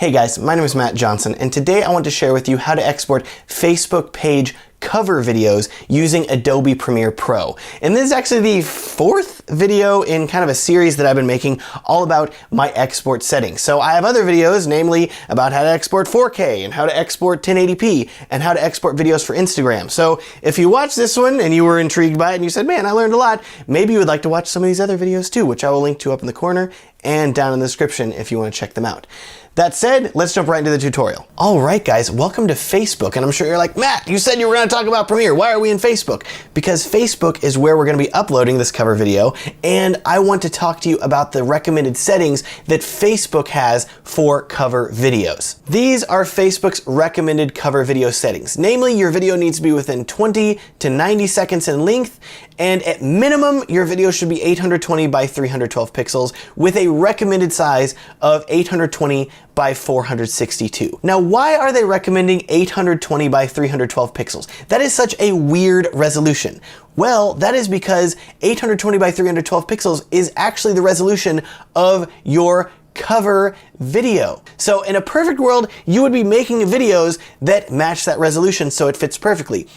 Hey guys, my name is Matt Johnson, and today I want to share with you how to export Facebook page cover videos using Adobe Premiere Pro. And this is actually the fourth video in kind of a series that I've been making all about my export settings. So I have other videos, namely about how to export 4K and how to export 1080p and how to export videos for Instagram. So if you watched this one and you were intrigued by it and you said, man, I learned a lot, maybe you would like to watch some of these other videos too, which I will link to up in the corner and down in the description if you want to check them out. That said, let's jump right into the tutorial. All right, guys, welcome to Facebook. And I'm sure you're like, Matt, you said you were going to talk about Premiere. Why are we in Facebook? Because Facebook is where we're going to be uploading this cover video. And I want to talk to you about the recommended settings that Facebook has for cover videos. These are Facebook's recommended cover video settings. Namely, your video needs to be within 20 to 90 seconds in length. And at minimum, your video should be 820 by 312 pixels with a recommended size of 820 by 462. Now, why are they recommending 820 by 312 pixels? That is such a weird resolution. Well, that is because 820 by 312 pixels is actually the resolution of your cover video. So in a perfect world, you would be making videos that match that resolution so it fits perfectly.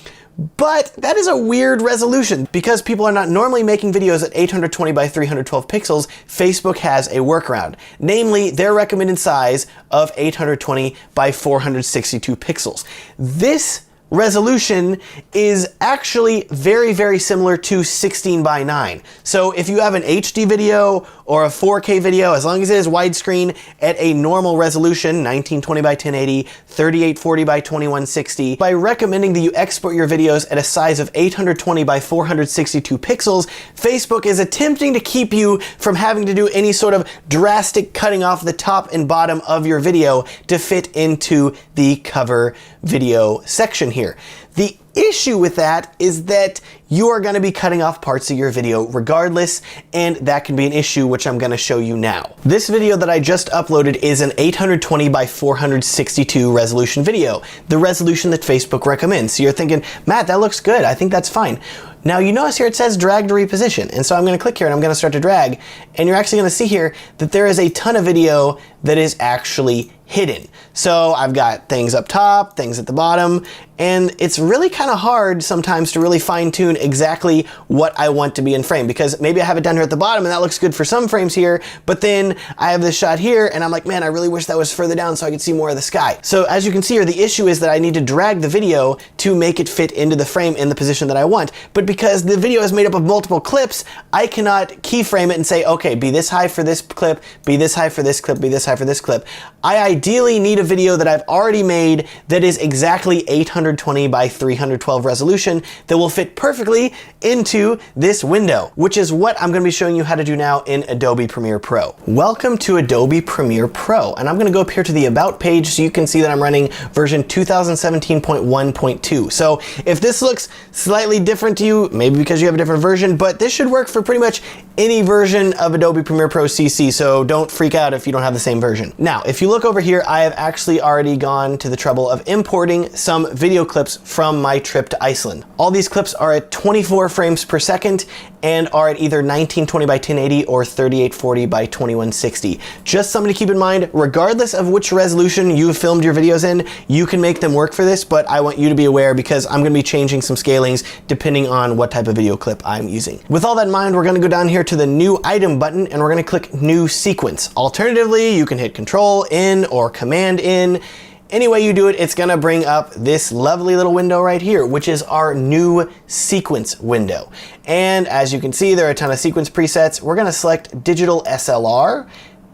But that is a weird resolution. Because people are not normally making videos at 820 by 312 pixels, Facebook has a workaround. Namely, their recommended size of 820 by 462 pixels. This resolution is actually very, very similar to 16 by 9. So if you have an HD video or a 4K video, as long as it is widescreen at a normal resolution, 1920 by 1080, 3840 by 2160, by recommending that you export your videos at a size of 820 by 462 pixels, Facebook is attempting to keep you from having to do any sort of drastic cutting off the top and bottom of your video to fit into the cover video section here. The issue with that is that you are going to be cutting off parts of your video regardless, and that can be an issue which I'm going to show you now. This video that I just uploaded is an 820 by 462 resolution video, the resolution that Facebook recommends. So you're thinking, Matt, that looks good. I think that's fine. Now you notice here it says drag to reposition, and so I'm going to click here and I'm going to start to drag, and you're actually going to see here that there is a ton of video that is actually hidden. So I've got things up top, things at the bottom, and it's really kind of hard sometimes to really fine tune exactly what I want to be in frame, because maybe I have it down here at the bottom and that looks good for some frames here, but then I have this shot here and I'm like, man, I really wish that was further down so I could see more of the sky. So as you can see here, the issue is that I need to drag the video to make it fit into the frame in the position that I want. But because the video is made up of multiple clips, I cannot keyframe it and say, okay, be this high for this clip, be this high for this clip, be this high for this clip. I ideally need a video that I've already made that is exactly 820 by 312 resolution that will fit perfectly into this window, which is what I'm going to be showing you how to do now in Adobe Premiere Pro. Welcome to Adobe Premiere Pro, and I'm going to go up here to the About page so you can see that I'm running version 2017.1.2. So if this looks slightly different to you, maybe because you have a different version, but this should work for pretty much any version of Adobe Premiere Pro CC, so don't freak out if you don't have the same version. Now, if you look over here, I have actually already gone to the trouble of importing some video clips from my trip to Iceland. All these clips are at 24 frames per second and are at either 1920 by 1080 or 3840 by 2160. Just something to keep in mind, regardless of which resolution you have filmed your videos in, you can make them work for this, but I want you to be aware because I'm going to be changing some scalings depending on what type of video clip I'm using. With all that in mind, we're going to go down here to the New Item button and we're going to click New Sequence. Alternatively, you can hit Control in or Command in. Any way you do it, it's going to bring up this lovely little window right here, which is our new sequence window. And as you can see, there are a ton of sequence presets. We're going to select Digital SLR,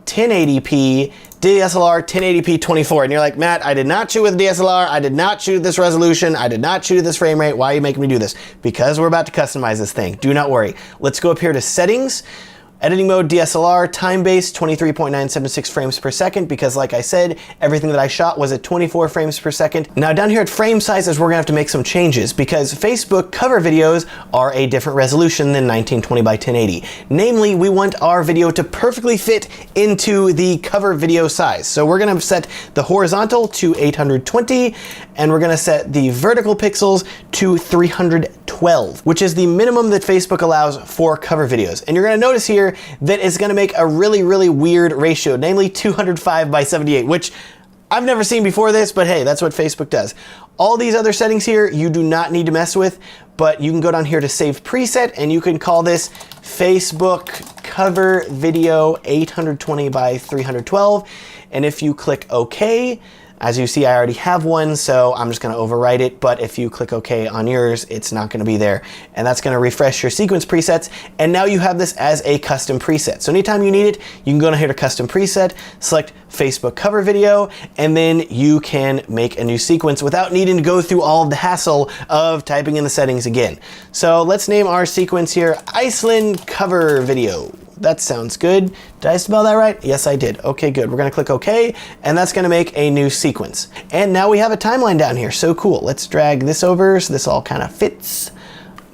1080p, DSLR 1080p 24. And you're like, Matt, I did not shoot with DSLR. I did not shoot this resolution. I did not shoot at this frame rate. Why are you making me do this? Because we're about to customize this thing. Do not worry. Let's go up here to Settings. Editing mode, DSLR, time-based, 23.976 frames per second, because like I said, everything that I shot was at 24 frames per second. Now down here at frame sizes, we're gonna have to make some changes because Facebook cover videos are a different resolution than 1920 by 1080. Namely, we want our video to perfectly fit into the cover video size. So we're gonna set the horizontal to 820, and we're gonna set the vertical pixels to 312, which is the minimum that Facebook allows for cover videos. And you're gonna notice here that it's gonna make a really, really weird ratio, namely 205 by 78, which I've never seen before this, but hey, that's what Facebook does. All these other settings here, you do not need to mess with, but you can go down here to save preset and you can call this Facebook cover video 820 by 312. And if you click OK, as you see, I already have one, so I'm just gonna overwrite it, but if you click OK on yours, it's not gonna be there. And that's gonna refresh your sequence presets, and now you have this as a custom preset. So anytime you need it, you can go down here to custom preset, select Facebook cover video, and then you can make a new sequence without needing to go through all of the hassle of typing in the settings again. So let's name our sequence here Iceland cover video. That sounds good. Did I spell that right? Yes, I did. Okay, good. We're gonna click OK, and that's gonna make a new sequence. And now we have a timeline down here. So cool. Let's drag this over so this all kind of fits.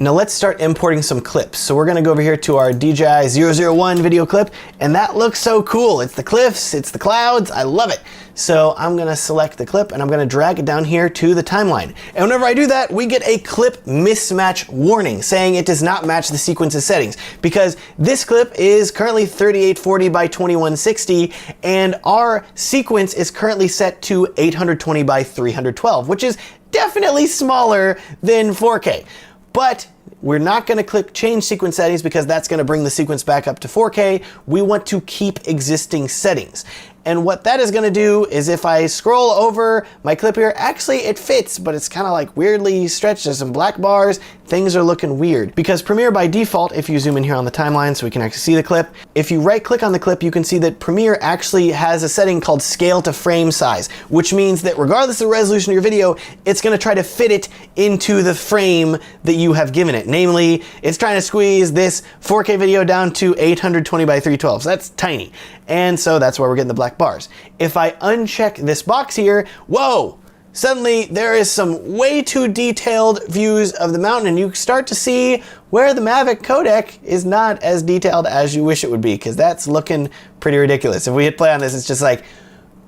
Now let's start importing some clips. So we're gonna go over here to our DJI 001 video clip, and that looks so cool. It's the cliffs, it's the clouds, I love it. So I'm gonna select the clip and I'm gonna drag it down here to the timeline. And whenever I do that, we get a clip mismatch warning saying it does not match the sequence's settings because this clip is currently 3840 by 2160 and our sequence is currently set to 820 by 312, which is definitely smaller than 4K. But we're not gonna click change sequence settings because that's gonna bring the sequence back up to 4K. We want to keep existing settings. And what that is gonna do is if I scroll over my clip here, actually it fits, but it's kind of like weirdly stretched. There's some black bars. Things are looking weird. Because Premiere by default, if you zoom in here on the timeline so we can actually see the clip, if you right click on the clip, you can see that Premiere actually has a setting called scale to frame size, which means that regardless of the resolution of your video, it's gonna try to fit it into the frame that you have given it. Namely, it's trying to squeeze this 4K video down to 820 by 312. So that's tiny. And so that's why we're getting the black bars. If I uncheck this box here, whoa, suddenly there is some way too detailed views of the mountain and you start to see where the Mavic codec is not as detailed as you wish it would be because that's looking pretty ridiculous. If we hit play on this, it's just like,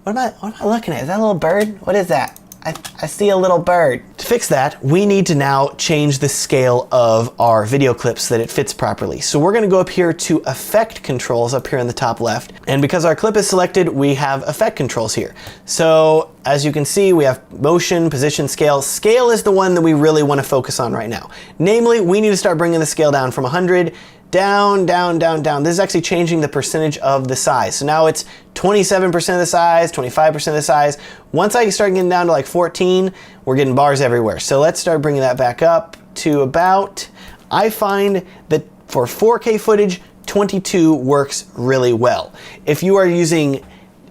what am I looking at? Is that a little bird? What is that? I see a little bird. To fix that, we need to now change the scale of our video clips so that it fits properly. So we're gonna go up here to effect controls up here in the top left. And because our clip is selected, we have effect controls here. So as you can see, we have motion, position, scale. Scale is the one that we really wanna focus on right now. Namely, we need to start bringing the scale down from 100 down, down, down, down. This is actually changing the percentage of the size. So now it's 27% of the size, 25% of the size. Once I start getting down to like 14, we're getting bars everywhere. So let's start bringing that back up to about, I find that for 4K footage, 22 works really well. If you are using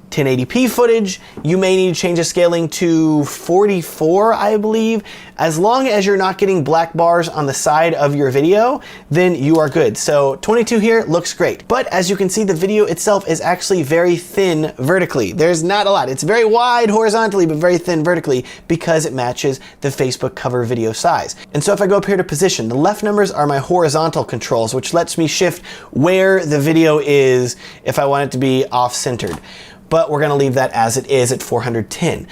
1080p footage, you may need to change the scaling to 44, I believe. As long as you're not getting black bars on the side of your video, then you are good. So 22 here looks great. But as you can see, the video itself is actually very thin vertically. There's not a lot. It's very wide horizontally, but very thin vertically because it matches the Facebook cover video size. And so if I go up here to position, the left numbers are my horizontal controls, which lets me shift where the video is if I want it to be off-centered. But we're gonna leave that as it is at 410.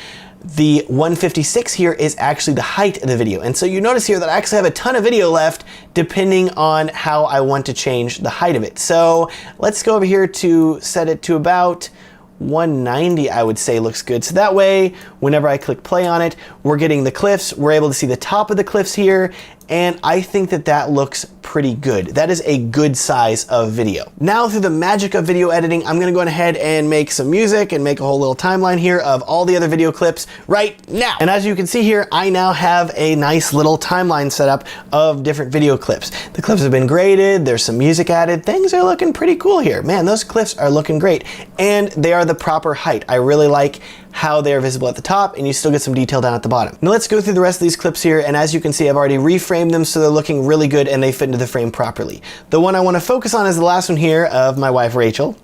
The 156 here is actually the height of the video. And so you notice here that I actually have a ton of video left depending on how I want to change the height of it. So let's go over here to set it to about 190, I would say looks good. So that way, whenever I click play on it, we're getting the cliffs. We're able to see the top of the cliffs here. And I think that that looks pretty good. That is a good size of video. Now through the magic of video editing, I'm gonna go ahead and make some music and make a whole little timeline here of all the other video clips right now. And as you can see here, I now have a nice little timeline set up of different video clips. The clips have been graded, there's some music added, things are looking pretty cool here. Man, those clips are looking great. And they are the proper height. I really like how they're visible at the top and you still get some detail down at the bottom. Now let's go through the rest of these clips here, and as you can see, I've already reframed them so they're looking really good and they fit into the frame properly. The one I want to focus on is the last one here of my wife Rachel.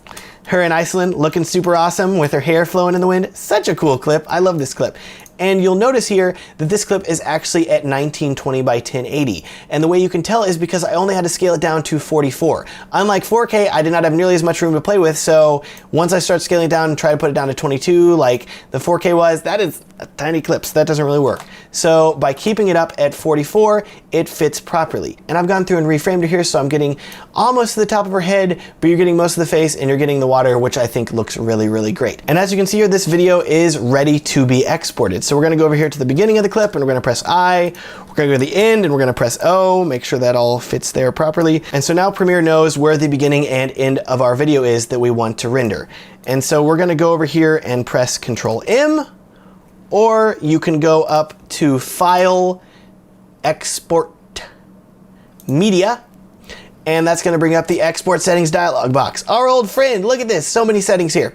Her in Iceland looking super awesome with her hair flowing in the wind. Such a cool clip. I love this clip. And you'll notice here that this clip is actually at 1920 by 1080. And the way you can tell is because I only had to scale it down to 44. Unlike 4K, I did not have nearly as much room to play with, so once I start scaling it down and try to put it down to 22 like the 4K was, that is a tiny clip, so that doesn't really work. So by keeping it up at 44, it fits properly. And I've gone through and reframed it here, so I'm getting almost to the top of her head, but you're getting most of the face and you're getting the water, which I think looks really, really great. And as you can see here, this video is ready to be exported. So we're gonna go over here to the beginning of the clip and we're gonna press I, we're gonna go to the end and we're gonna press O, make sure that all fits there properly. And so now Premiere knows where the beginning and end of our video is that we want to render. And so we're gonna go over here and press Control M, or you can go up to File, Export, Media, and that's gonna bring up the Export Settings dialog box. Our old friend, look at this, so many settings here.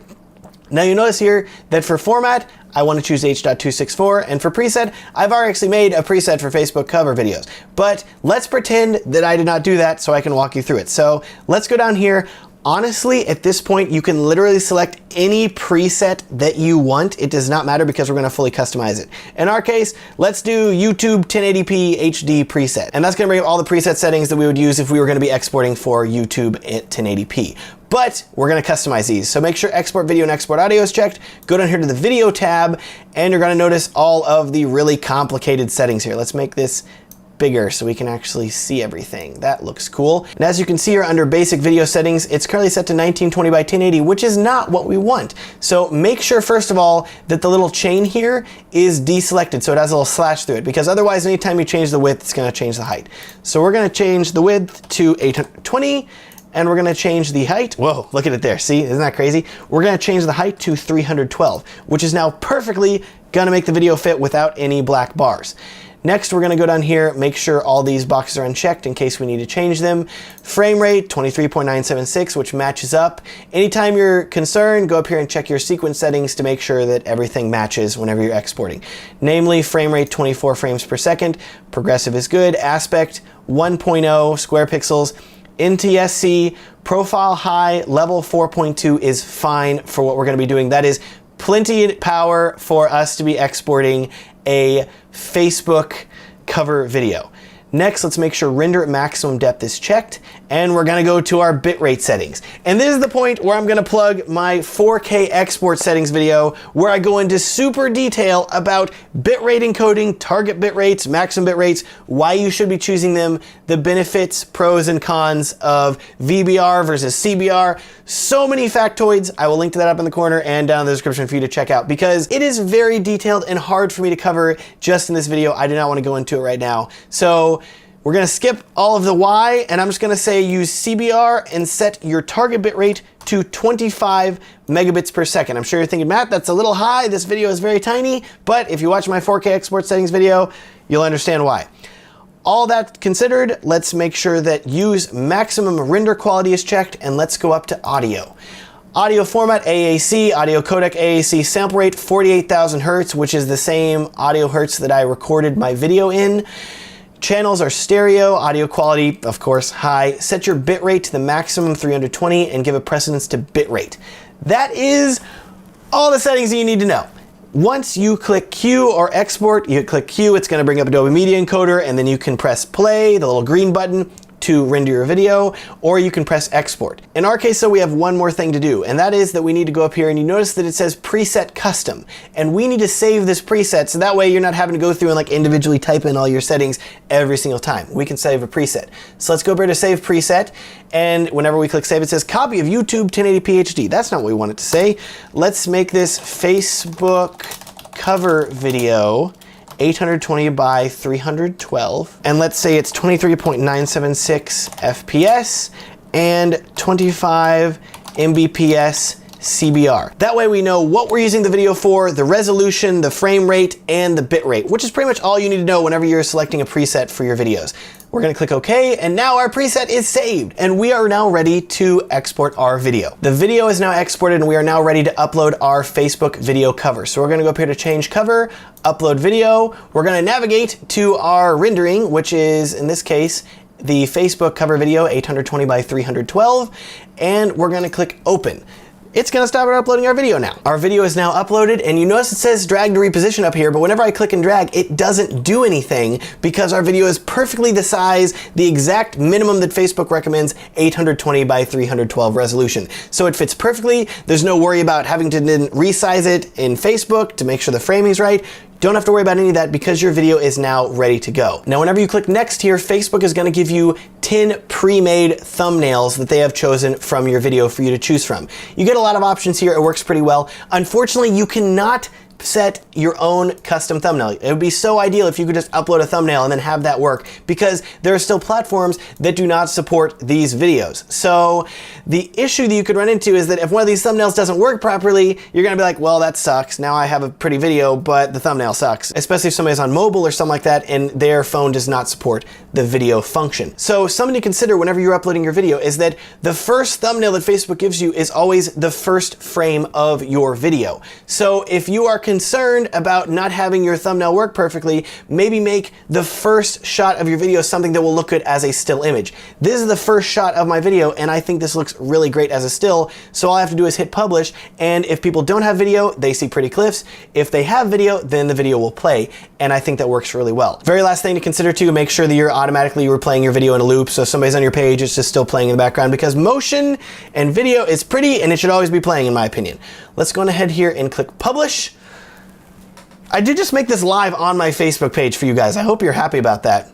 Now you notice here that for format, I want to choose H.264, and for preset, I've already actually made a preset for Facebook cover videos. But let's pretend that I did not do that so I can walk you through it. So let's go down here. Honestly, at this point, you can literally select any preset that you want. It does not matter because we're gonna fully customize it. In our case, let's do YouTube 1080p HD preset. And that's gonna bring up all the preset settings that we would use if we were gonna be exporting for YouTube at 1080p. But we're gonna customize these. So make sure export video and export audio is checked. Go down here to the video tab, and you're gonna notice all of the really complicated settings here. Let's make this bigger so we can actually see everything. That looks cool. And as you can see here under basic video settings, it's currently set to 1920 by 1080, which is not what we want. So make sure first of all that the little chain here is deselected so it has a little slash through it, because otherwise anytime you change the width, it's gonna change the height. So we're gonna change the width to 820, and we're gonna change the height. Whoa, look at it there. See, isn't that crazy? We're gonna change the height to 312, which is now perfectly gonna make the video fit without any black bars. Next, we're gonna go down here, make sure all these boxes are unchecked in case we need to change them. Frame rate, 23.976, which matches up. Anytime you're concerned, go up here and check your sequence settings to make sure that everything matches whenever you're exporting. Namely, frame rate 24 frames per second, progressive is good, aspect 1.0 square pixels, NTSC, profile high, level 4.2 is fine for what we're gonna be doing. That is plenty power for us to be exporting a Facebook cover video. Next, let's make sure render at maximum depth is checked, and we're gonna go to our bitrate settings. And this is the point where I'm gonna plug my 4K export settings video, where I go into super detail about bitrate encoding, target bitrates, maximum bitrates, why you should be choosing them, the benefits, pros and cons of VBR versus CBR. So many factoids. I will link to that up in the corner and down in the description for you to check out, because it is very detailed and hard for me to cover just in this video. I do not want to go into it right now. So we're gonna skip all of the why, and I'm just gonna say use CBR and set your target bitrate to 25 megabits per second. I'm sure you're thinking, Matt, that's a little high. This video is very tiny, but if you watch my 4K export settings video, you'll understand why. All that considered, let's make sure that use maximum render quality is checked, and let's go up to audio. Audio format AAC, audio codec AAC, sample rate 48,000 hertz, which is the same audio hertz that I recorded my video in. Channels are stereo, audio quality, of course, high. Set your bitrate to the maximum 320 and give a precedence to bitrate. That is all the settings that you need to know. Once you click Q or export, you click Q, it's gonna bring up Adobe Media Encoder, and then you can press play, the little green button, to render your video, or you can press export. In our case, so we have one more thing to do, and that is that we need to go up here and you notice that it says preset custom, and we need to save this preset so that way you're not having to go through and like individually type in all your settings every single time. We can save a preset. So let's go over to save preset, and whenever we click save, it says copy of YouTube 1080p HD. That's not what we want it to say. Let's make this Facebook cover video 820 by 312, and let's say it's 23.976 FPS and 25 Mbps CBR. That way we know what we're using the video for, the resolution, the frame rate, and the bit rate, which is pretty much all you need to know whenever you're selecting a preset for your videos. We're gonna click OK, and now our preset is saved, and we are now ready to export our video. The video is now exported, and we are now ready to upload our Facebook video cover. So we're gonna go up here to change cover, upload video. We're gonna navigate to our rendering, which is, in this case, the Facebook cover video 820 by 312, and we're gonna click open. it's gonna stop uploading our video now. Our video is now uploaded, and you notice it says drag to reposition up here, but whenever I click and drag, it doesn't do anything because our video is perfectly the size, the exact minimum that Facebook recommends, 820 by 312 resolution. So it fits perfectly. There's no worry about having to then resize it in Facebook to make sure the framing's right. Don't have to worry about any of that because your video is now ready to go. Now, whenever you click next here, Facebook is gonna give you 10 pre-made thumbnails that they have chosen from your video for you to choose from. You get a lot of options here. It works pretty well. Unfortunately, you cannot set your own custom thumbnail. It would be so ideal if you could just upload a thumbnail and then have that work, because there are still platforms that do not support these videos. So the issue that you could run into is that if one of these thumbnails doesn't work properly, you're gonna be like, well, that sucks. Now I have a pretty video, but the thumbnail sucks. Especially if somebody's on mobile or something like that and their phone does not support the video function. So something to consider whenever you're uploading your video is that the first thumbnail that Facebook gives you is always the first frame of your video. So if you are concerned about not having your thumbnail work perfectly, maybe make the first shot of your video something that will look good as a still image. This is the first shot of my video, and I think this looks really great as a still, so all I have to do is hit publish, and if people don't have video, they see pretty clips. If they have video, then the video will play, and I think that works really well. Very last thing to consider too, make sure that you're automatically replaying your video in a loop, so if somebody's on your page, it's just still playing in the background, because motion and video is pretty, and it should always be playing in my opinion. Let's go ahead here and click publish. I did just make this live on my Facebook page for you guys. I hope you're happy about that.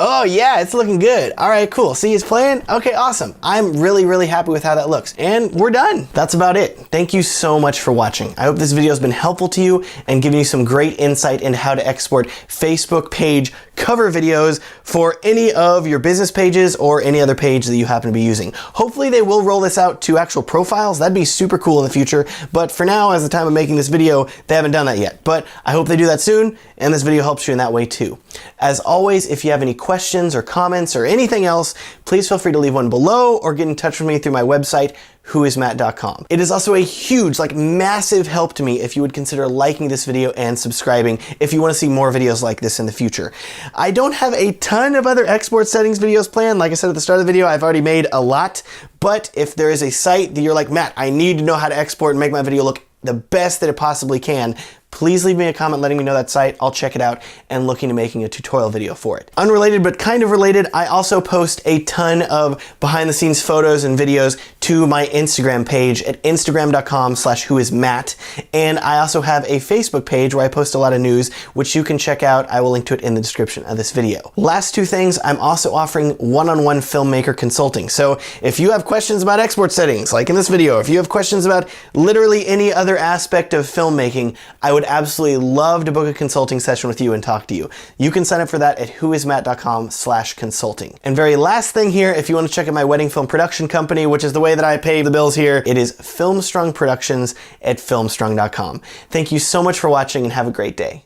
Oh yeah, it's looking good. All right, cool. See, it's playing? Okay, awesome. I'm really, really happy with how that looks. And we're done. That's about it. Thank you so much for watching. I hope this video has been helpful to you and given you some great insight into how to export Facebook page cover videos for any of your business pages or any other page that you happen to be using. Hopefully they will roll this out to actual profiles. That'd be super cool in the future. But for now, as the time of making this video, they haven't done that yet. But I hope they do that soon, and this video helps you in that way too. As always, if you have any questions or comments or anything else, please feel free to leave one below or get in touch with me through my website, whoismatt.com. It is also a huge, massive help to me if you would consider liking this video and subscribing if you want to see more videos like this in the future. I don't have a ton of other export settings videos planned. Like I said at the start of the video, I've already made a lot, but if there is a site that you're like, Matt, I need to know how to export and make my video look the best that it possibly can, please leave me a comment letting me know that site. I'll check it out and look into making a tutorial video for it. Unrelated, but kind of related, I also post a ton of behind the scenes photos and videos to my Instagram page at instagram.com/whoismatt. And I also have a Facebook page where I post a lot of news, which you can check out. I will link to it in the description of this video. Last two things, I'm also offering one-on-one filmmaker consulting. So if you have questions about export settings, like in this video, if you have questions about literally any other aspect of filmmaking, I would absolutely love to book a consulting session with you and talk to you. You can sign up for that at whoismatt.com/consulting. And very last thing here, if you want to check out my wedding film production company, which is the way that I pay the bills here, it is Filmstrung Productions at filmstrung.com. Thank you so much for watching and have a great day.